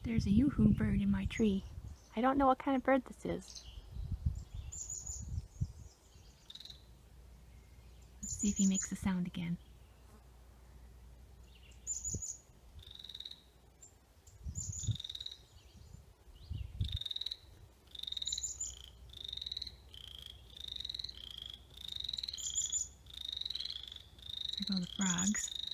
There's a yoo-hoo bird in my tree. I don't know what kind of bird this is. Let's see if he makes a sound again. There go the frogs.